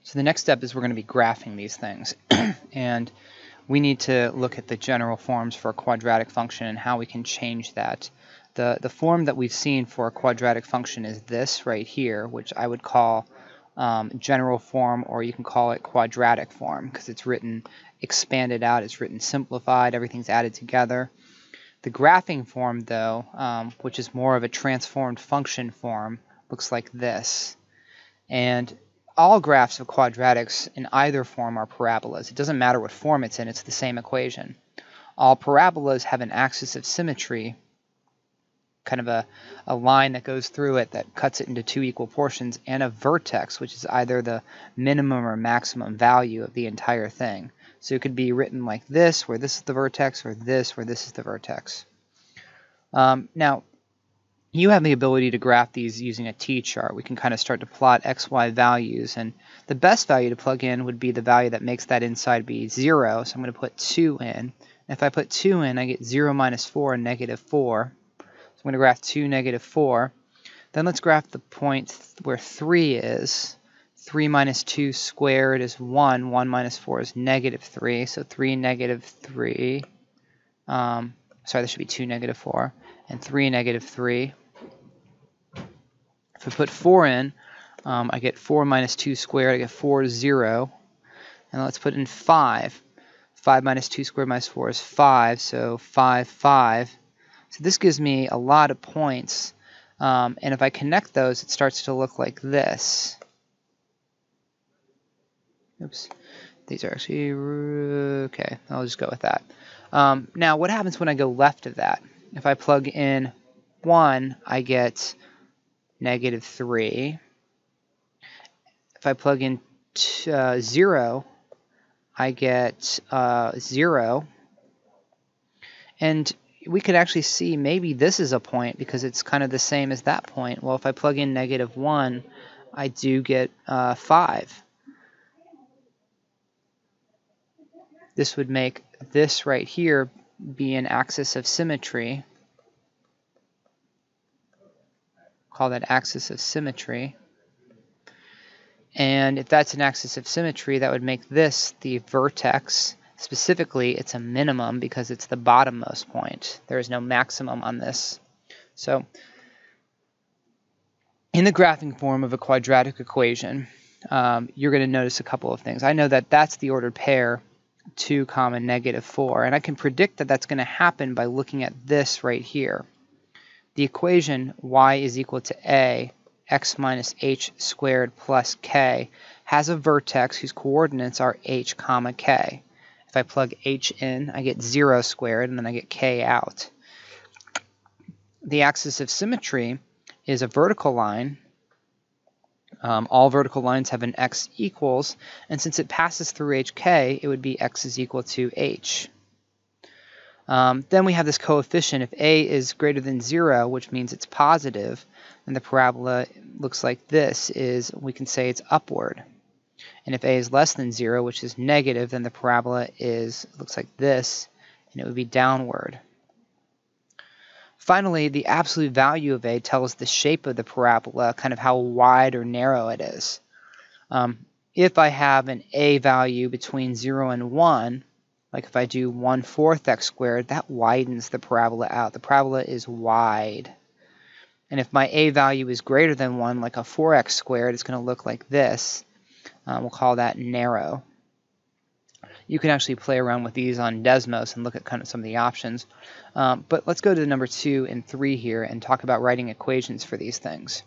So the next step is we're going to be graphing these things. And we need to look at the general forms for a quadratic function and how we can change that. The form that we've seen for a quadratic function is this right here, which I would call general form, or you can call it quadratic form because it's written expanded out, it's written simplified, everything's added together. The graphing form, though, which is more of a transformed function form, looks like this. And all graphs of quadratics in either form are parabolas. It doesn't matter what form it's in, it's the same equation. All parabolas have an axis of symmetry, kind of a line that goes through it that cuts it into two equal portions, and a vertex, which is either the minimum or maximum value of the entire thing. So it could be written like this, where this is the vertex, or this, where this is the vertex. Now, you have the ability to graph these using a t-chart. We can kind of start to plot x, y values, and the best value to plug in would be the value that makes that inside be 0, so I'm going to put 2 in. And if I put 2 in, I get 0 minus 4 and negative 4. So I'm going to graph 2, negative 4. Then let's graph the point where 3 is. 3 minus 2 squared is 1. 1 minus 4 is negative 3. So 3, negative 3. Sorry, this should be 2, negative 4. And 3, negative 3. If I put 4 in, I get 4 minus 2 squared. I get 4, 0. And let's put in 5. 5 minus 2 squared minus 4 is 5. So 5, 5. So this gives me a lot of points. And if I connect those, it starts to look like this. Oops. These are actually, okay, I'll just go with that. Now, what happens when I go left of that? If I plug in 1, I get negative 3. If I plug in 0, I get 0. And we could actually see maybe this is a point because it's kind of the same as that point. Well, if I plug in negative 1, I do get 5. This would make this right here be an axis of symmetry. Call that axis of symmetry. And if that's an axis of symmetry, that would make this the vertex. Specifically, it's a minimum because it's the bottommost point. There is no maximum on this. So, in the graphing form of a quadratic equation, you're going to notice a couple of things. I know that that's the ordered pair 2, negative 4, and I can predict that that's going to happen by looking at this right here. The equation y is equal to a x minus h squared plus k has a vertex whose coordinates are h, k. If I plug h in, I get 0 squared, and then I get k out. The axis of symmetry is a vertical line. All vertical lines have an x equals, and since it passes through hk, it would be x is equal to h. Then we have this coefficient. If a is greater than 0, which means it's positive, then the parabola looks like this. We can say it's upward. And if a is less than 0, which is negative, then the parabola looks like this, and it would be downward. Finally, the absolute value of a tells the shape of the parabola, kind of how wide or narrow it is. If I have an a value between 0 and 1, like if I do 1/4 x squared, that widens the parabola out. The parabola is wide. And if my a value is greater than 1, like a 4x squared, it's going to look like this. We'll call that narrow. You can actually play around with these on Desmos and look at kind of some of the options. But let's go to the number 2 and 3 here and talk about writing equations for these things.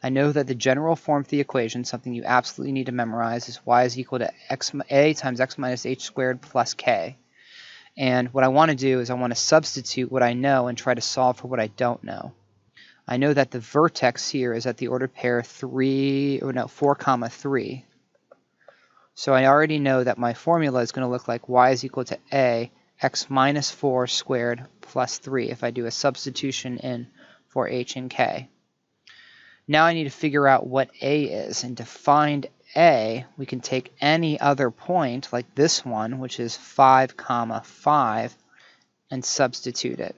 I know that the general form for the equation, something you absolutely need to memorize, is y is equal to a times x minus h squared plus k. And what I want to do is I want to substitute what I know and try to solve for what I don't know. I know that the vertex here is at the ordered pair 4, 3. So I already know that my formula is going to look like y is equal to a x minus 4 squared plus 3 if I do a substitution in for h and k. Now I need to figure out what a is, and to find a, we can take any other point like this one, which is 5, 5, and substitute it.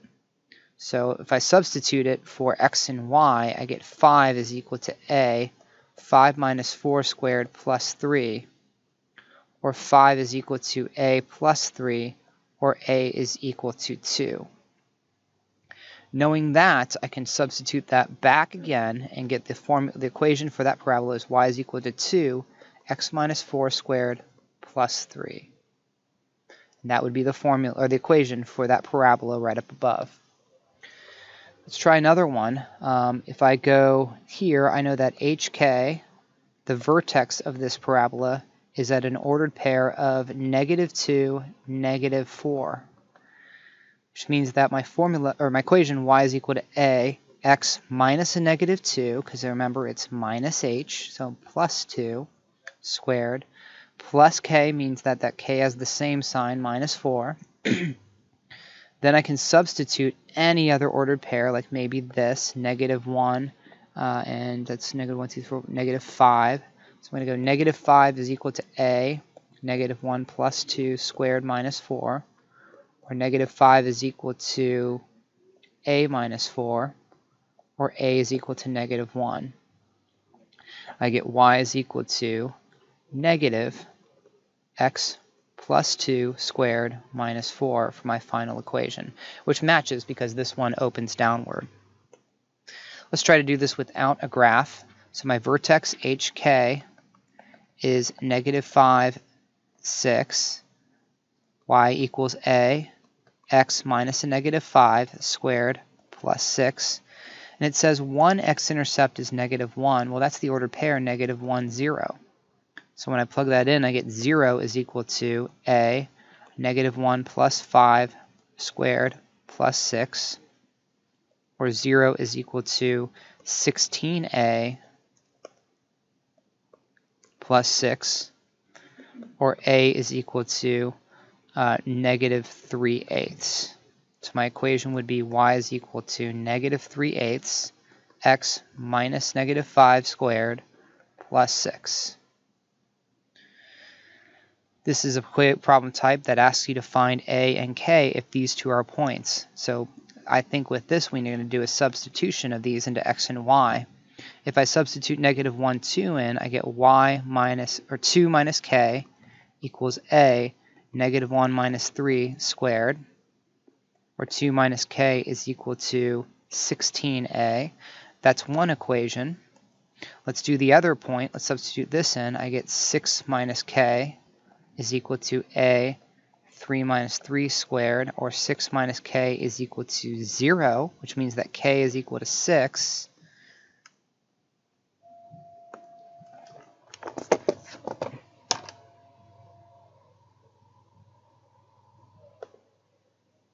So if I substitute it for x and y, I get 5 is equal to a 5 minus 4 squared plus 3, or 5 is equal to a plus 3, or a is equal to 2. Knowing that, I can substitute that back again and get the equation for that parabola is y is equal to 2, x minus 4 squared plus 3. And that would be the formula or the equation for that parabola right up above. Let's try another one. If I go here, I know that HK, the vertex of this parabola, is at an ordered pair of -2, -4. Which means that my formula, or my equation, y is equal to a, x minus a -2, because remember it's minus h, so plus 2 squared, plus k means that that k has the same sign, minus 4. Then I can substitute any other ordered pair, like maybe this, -1, and that's -1, 2, 4, -5. So I'm going to go -5 is equal to a, -1 plus 2 squared minus 4. Or -5 is equal to a minus 4, or a is equal to -1. I get y is equal to negative x plus 2 squared minus 4 for my final equation, which matches because this one opens downward. Let's try to do this without a graph. So my vertex HK is -5, 6, y equals a, x minus a -5 squared plus 6. And it says one x-intercept is -1. Well, that's the ordered pair, -1, 0. So when I plug that in, I get 0 is equal to a, -1 plus 5 squared plus 6. Or 0 is equal to 16a plus 6. Or a is equal to -3/8. So my equation would be y is equal to -3/8 x minus -5 squared plus 6. This is a problem type that asks you to find a and k if these two are points. So I think with this we're going to do a substitution of these into x and y. If I substitute -1, 2 in, I get y minus, or 2 minus k equals a, -1 minus 3 squared, or 2 minus k is equal to 16a. That's one equation. Let's do the other point. Let's substitute this in. I get 6 minus k is equal to a, 3 minus 3 squared, or 6 minus k is equal to 0, which means that k is equal to 6.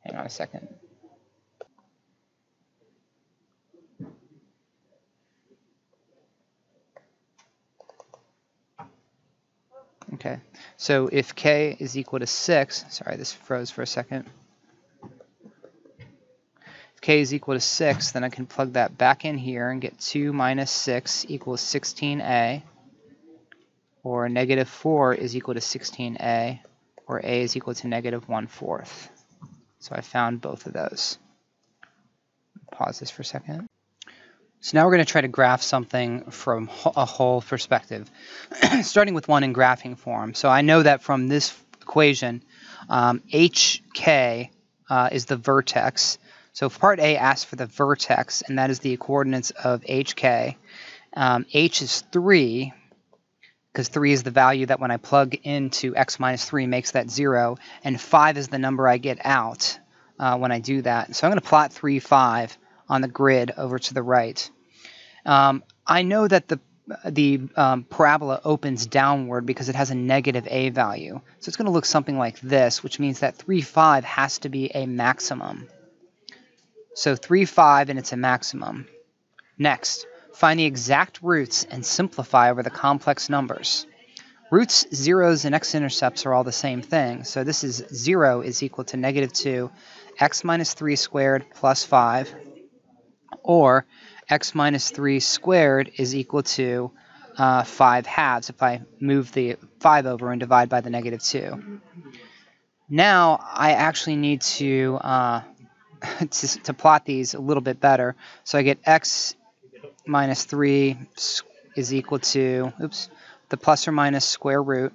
Hang on a second. Okay, so if k is equal to 6, sorry, this froze for a second. If k is equal to 6, then I can plug that back in here and get 2 minus 6 equals 16a, or -4 is equal to 16a, or a is equal to -1/4. So I found both of those. Pause this for a second. So now we're going to try to graph something from a whole perspective, starting with one in graphing form. So I know that from this equation, HK is the vertex. So part A asks for the vertex, and that is the coordinates of HK. H is 3, because 3 is the value that when I plug into x minus 3 makes that 0, and 5 is the number I get out when I do that. So I'm going to plot 3, 5 on the grid over to the right. I know that the parabola opens downward because it has a -a value. So it's going to look something like this, which means that 3, 5 has to be a maximum. So 3, 5, and it's a maximum. Next, find the exact roots and simplify over the complex numbers. Roots, zeros, and x-intercepts are all the same thing. So this is 0 is equal to -2 x minus 3 squared plus 5, or x minus 3 squared is equal to 5 halves if I move the 5 over and divide by the -2. Now I actually need to plot these a little bit better. So I get x minus 3 is equal to, the plus or minus square root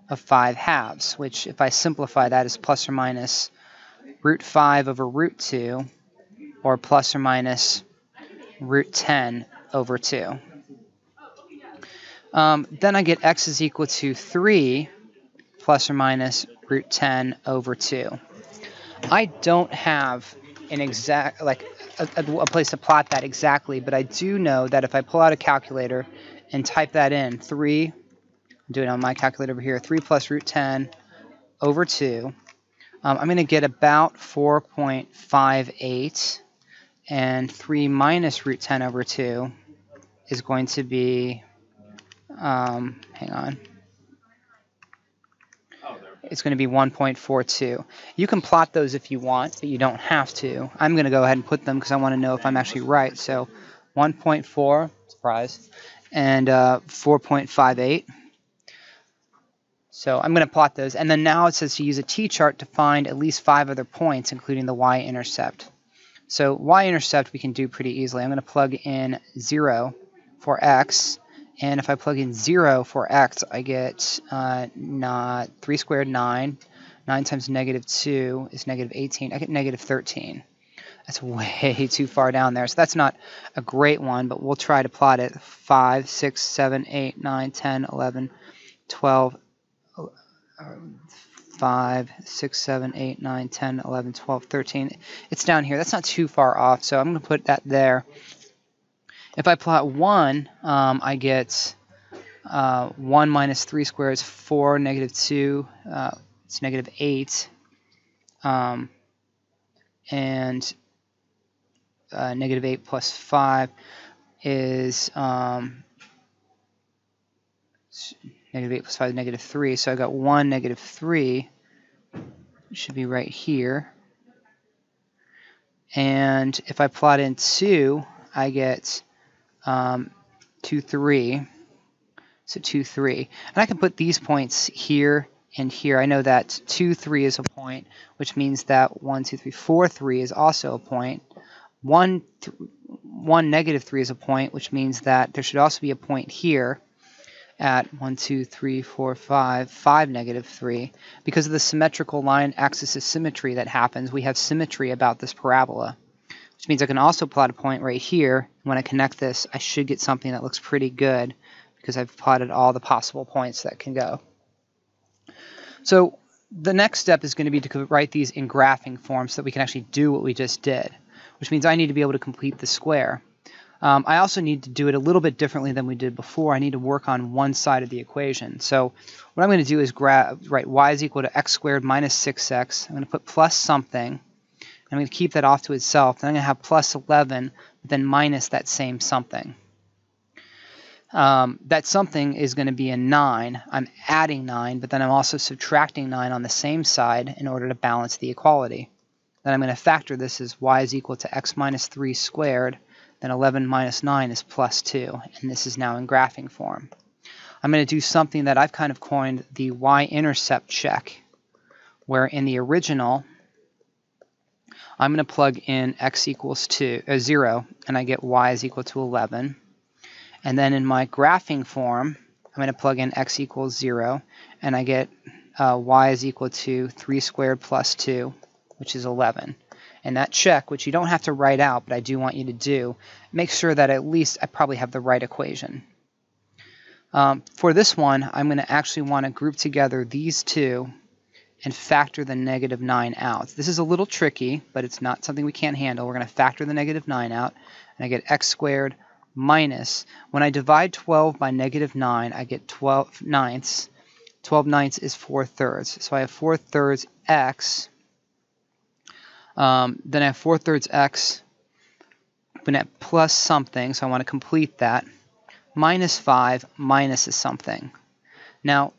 of 5 halves, which if I simplify that is plus or minus root 5 over root 2, or plus or minus root 10 over 2. Then I get x is equal to 3 plus or minus root 10 over 2. I don't have an exact, like a place to plot that exactly, but I do know that if I pull out a calculator and type that in, 3, I'm doing it on my calculator over here, 3 plus root 10 over 2, I'm going to get about 4.58, and 3 minus root 10 over 2 is going to be, hang on, it's going to be 1.42. You can plot those if you want, but you don't have to. I'm going to go ahead and put them because I want to know if I'm actually right. So 1.4, surprise, and 4.58. So I'm going to plot those. And then now it says to use a t-chart to find at least 5 other points, including the y-intercept. So y-intercept we can do pretty easily. I'm going to plug in 0 for x. And if I plug in 0 for x, I get 3 squared, 9. 9 times negative 2 is negative 18. I get negative 13. That's way too far down there. So that's not a great one, but we'll try to plot it. 5, 6, 7, 8, 9, 10, 11, 12, 5, 6, 7, 8, 9, 10, 11, 12, 13. It's down here. That's not too far off, so I'm going to put that there. If I plot 1, I get 1 minus 3 squared is 4, negative 2, it's negative 8, and negative 8 plus 5 is negative 8 plus 5 is negative 3, so I got 1, negative 3, it should be right here. And if I plot in 2, I get 2, 3, so 2, 3. And I can put these points here and here. I know that 2, 3 is a point, which means that 1, 2, 3, 4, 3 is also a point. 1, negative 3 is a point, which means that there should also be a point here at 1, 2, 3, 4, 5, negative 3. Because of the symmetrical line axis of symmetry that happens, we have symmetry about this parabola. Which means I can also plot a point right here. When I connect this, I should get something that looks pretty good because I've plotted all the possible points that can go. So the next step is going to be to write these in graphing form so that we can actually do what we just did, which means I need to be able to complete the square. I also need to do it a little bit differently than we did before. I need to work on one side of the equation. So what I'm going to do is write y is equal to x squared minus 6x. I'm going to put plus something. I'm going to keep that off to itself. Then I'm going to have plus 11, but then minus that same something. That something is going to be a 9. I'm adding 9, but then I'm also subtracting 9 on the same side in order to balance the equality. Then I'm going to factor this as y is equal to x minus 3 squared. Then 11 minus 9 is plus 2, and this is now in graphing form. I'm going to do something that I've kind of coined the Y-Intercept check, where in the original, I'm going to plug in x equals 0, and I get y is equal to 11. And then in my graphing form, I'm going to plug in x equals 0, and I get y is equal to 3 squared plus 2, which is 11. And that check, which you don't have to write out, but I do want you to do, make sure that at least I probably have the right equation. For this one, I'm going to actually want to group together these two and factor the negative 9 out. This is a little tricky, but it's not something we can't handle. We're going to factor the negative 9 out, and I get x squared minus, when I divide 12 by negative 9, I get 12 ninths. 12 ninths is 4/3. So I have 4/3 x. Then I have 4/3 x. I'm going to have plus something, so I want to complete that. Minus 5 minus is something. Now,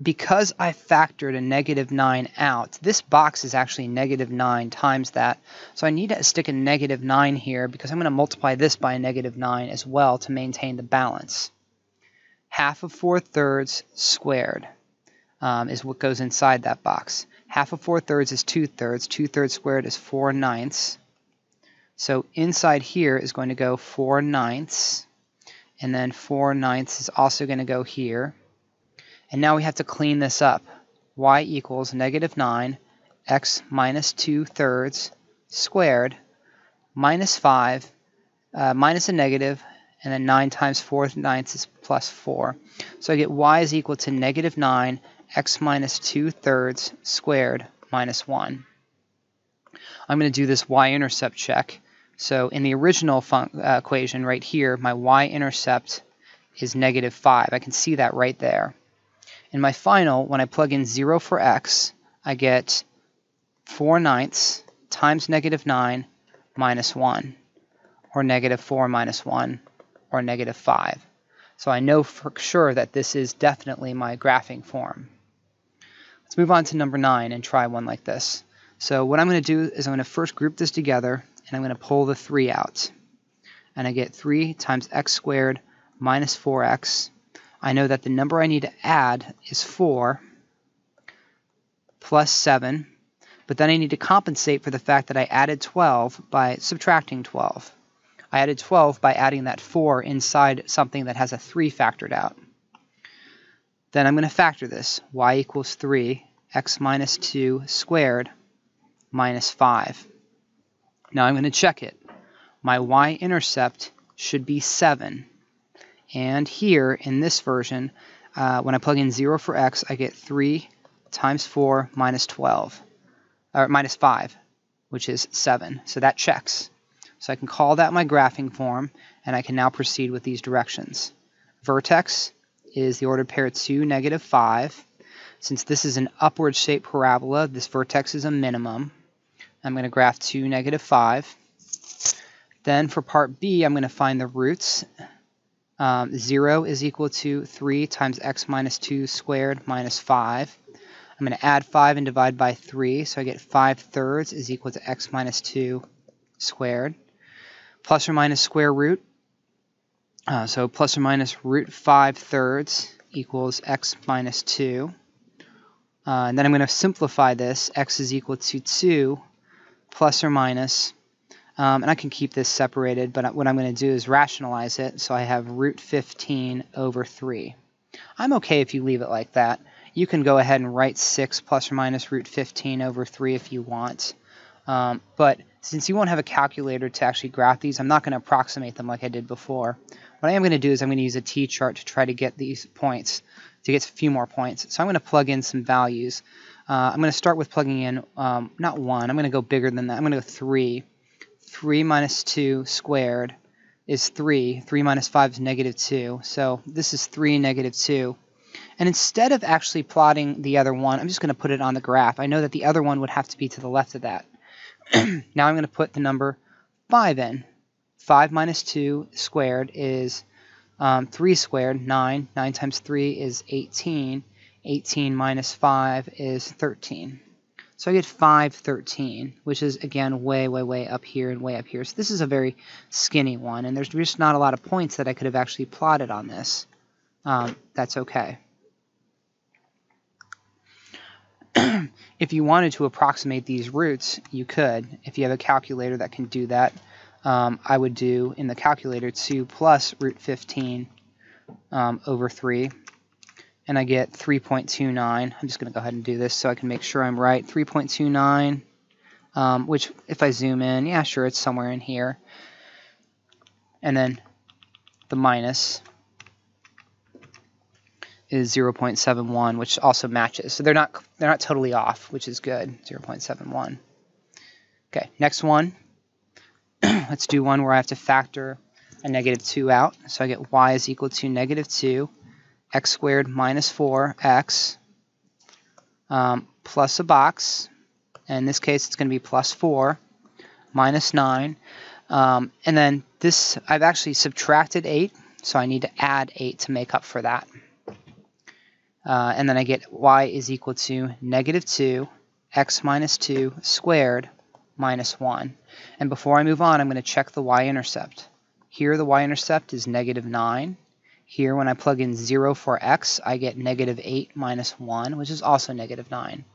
because I factored a negative 9 out, this box is actually negative 9 times that. So I need to stick a negative 9 here because I'm going to multiply this by a negative 9 as well to maintain the balance. Half of 4/3 squared is what goes inside that box. Half of 4/3 is 2/3. 2/3 squared is 4 ninths. So inside here is going to go 4 ninths. and then 4/9 is also going to go here. And now we have to clean this up. Y equals -9 x minus 2/3 squared minus 5 minus a negative, and then 9 times 4/9 is plus 4. So I get y is equal to -9 x minus 2/3 squared minus 1. I'm going to do this y-intercept check. So in the original equation right here, my y-intercept is -5. I can see that right there. In my final, when I plug in 0 for x, I get 4/9 times -9 minus 1, or -4 minus 1, or -5. So I know for sure that this is definitely my graphing form. Let's move on to number 9 and try one like this. So what I'm going to do is I'm going to first group this together, and I'm going to pull the 3 out. And I get 3 times x squared minus 4x. I know that the number I need to add is 4 plus 7, but then I need to compensate for the fact that I added 12 by subtracting 12. I added 12 by adding that 4 inside something that has a 3 factored out. Then I'm going to factor this. Y equals 3, x minus 2 squared minus 5. Now I'm going to check it. My y-intercept should be 7. And here in this version, when I plug in 0 for x, I get 3 times 4 minus 12, or minus 5, which is 7. So that checks. So I can call that my graphing form, and I can now proceed with these directions. Vertex is the ordered pair 2, -5. Since this is an upward shaped parabola, this vertex is a minimum. I'm going to graph 2, -5. Then for part B, I'm going to find the roots. 0 is equal to 3 times x minus 2 squared minus 5. I'm going to add 5 and divide by 3, so I get 5/3 is equal to x minus 2 squared. Plus or minus square root. So plus or minus root 5/3 equals x minus 2. And then I'm going to simplify this. X is equal to 2 plus or minus. And I can keep this separated, but what I'm going to do is rationalize it. So I have root 15 over 3. I'm okay if you leave it like that. You can go ahead and write 6 plus or minus root 15 over 3 if you want. But since you won't have a calculator to actually graph these, I'm not going to approximate them like I did before. What I am going to do is I'm going to use a t-chart to try to get these points, to get a few more points. So I'm going to plug in some values. I'm going to start with plugging in, not 1, I'm going to go bigger than that. I'm going to go 3. 3 minus 2 squared is 3. 3 minus 5 is -2. So this is 3, -2. And instead of actually plotting the other one, I'm just going to put it on the graph. I know that the other one would have to be to the left of that. Now I'm going to put the number 5 in. 5 minus 2 squared is 3 squared, 9. 9 times 3 is 18. 18 minus 5 is 13. So I get 5/13, which is, again, way, way, way up here and way up here. So this is a very skinny one, and there's just not a lot of points that I could have actually plotted on this. That's okay. If you wanted to approximate these roots, you could. If you have a calculator that can do that, I would do in the calculator 2 plus root 15 over 3. And I get 3.29. I'm just going to go ahead and do this so I can make sure I'm right. 3.29, which if I zoom in, yeah, sure, it's somewhere in here. And then the minus is 0.71, which also matches. So they're not totally off, which is good. 0.71. Okay, next one. Let's do one where I have to factor a -2 out. So I get y is equal to -2. X squared minus 4x plus a box. And in this case, it's going to be plus 4 minus 9. And then this, I've actually subtracted 8, so I need to add 8 to make up for that. And then I get y is equal to -2 x minus 2 squared minus 1. And before I move on, I'm going to check the y-intercept. Here the y-intercept is -9. Here, when I plug in 0 for x, I get -8 minus 1, which is also -9.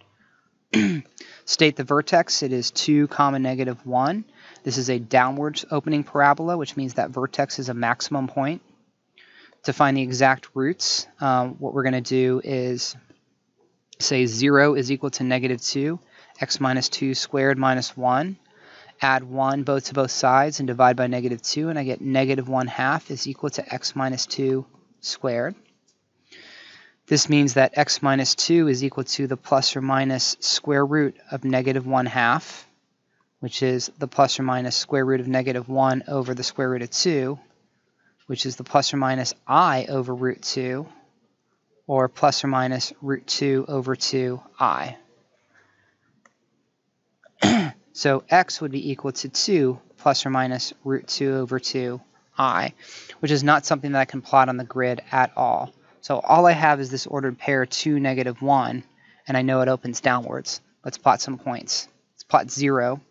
State the vertex. It is 2, -1. This is a downwards opening parabola, which means that vertex is a maximum point. To find the exact roots, what we're going to do is say 0 is equal to -2, x minus 2 squared minus 1. Add 1 both to both sides and divide by -2, and I get -1/2 is equal to x minus 2 squared. This means that x minus 2 is equal to the plus or minus square root of -1/2, which is the plus or minus square root of -1 over the square root of 2, which is the plus or minus I over root 2, or plus or minus root 2 over 2i. So x would be equal to 2 plus or minus root 2 over 2i, which is not something that I can plot on the grid at all. So all I have is this ordered pair 2, -1, and I know it opens downwards. Let's plot some points. Let's plot 0.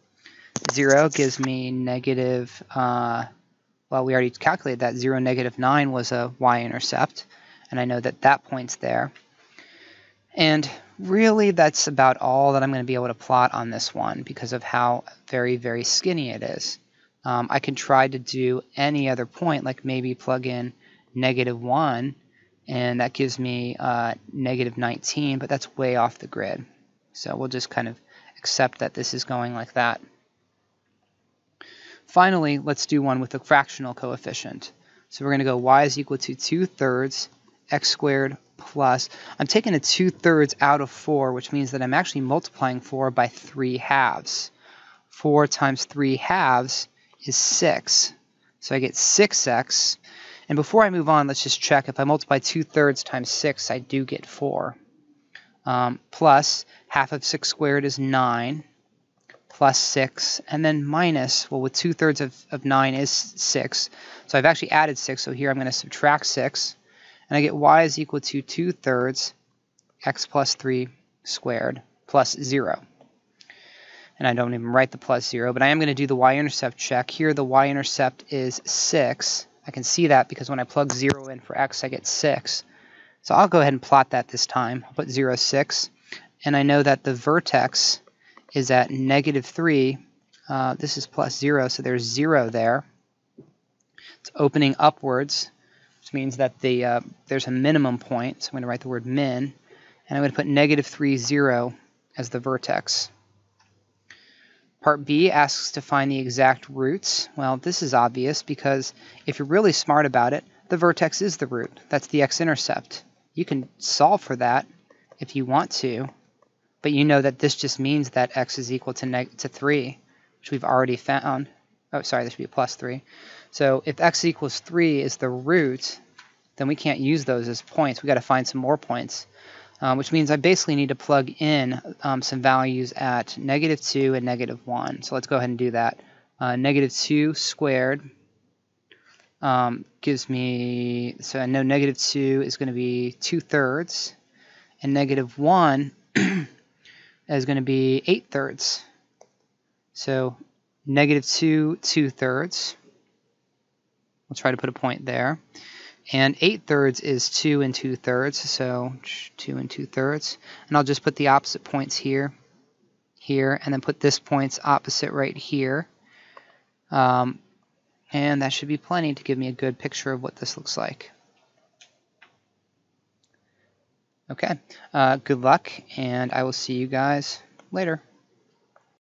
0 gives me negative, well, we already calculated that 0, -9 was a y-intercept, and I know that that point's there. And really, that's about all that I'm going to be able to plot on this one because of how very, very skinny it is. I can try to do any other point, like maybe plug in -1, and that gives me -19, but that's way off the grid. So we'll just kind of accept that this is going like that. Finally, let's do one with a fractional coefficient. So we're going to go y is equal to 2/3 x squared plus, I'm taking a 2/3 out of 4, which means that I'm actually multiplying 4 by 3/2. 4 times 3/2 is 6. So I get 6x. And before I move on, let's just check. If I multiply 2/3 times 6, I do get 4. Plus, half of 6 squared is 9. Plus 6, and then minus, well, with 2/3 of 9 is 6. So I've actually added 6, so here I'm going to subtract 6. And I get y is equal to 2/3 x plus 3 squared plus 0. And I don't even write the plus 0, but I am going to do the y-intercept check. Here the y-intercept is 6. I can see that because when I plug 0 in for x, I get 6. So I'll go ahead and plot that this time. I'll put 0, 6. And I know that the vertex is at -3. This is plus 0, so there's 0 there. It's opening upwards, which means that there's a minimum point. So I'm going to write the word min, and I'm going to put -3, 0 as the vertex. Part B asks to find the exact roots. Well, this is obvious because if you're really smart about it, the vertex is the root. That's the x-intercept. You can solve for that if you want to, but you know that this just means that x is equal to 3, which we've already found. Oh, sorry, this should be a plus 3. So if x equals 3 is the root, then we can't use those as points. We've got to find some more points, which means I basically need to plug in some values at -2 and -1. So let's go ahead and do that. -2 squared gives me, so I know -2 is going to be 2/3, and -1 is going to be 8/3. So -2, 2/3. We'll try to put a point there. And 8/3 is 2 and 2/3, so 2 and 2/3. And I'll just put the opposite points here, here, and then put this point's opposite right here. And that should be plenty to give me a good picture of what this looks like. Okay, good luck, and I will see you guys later.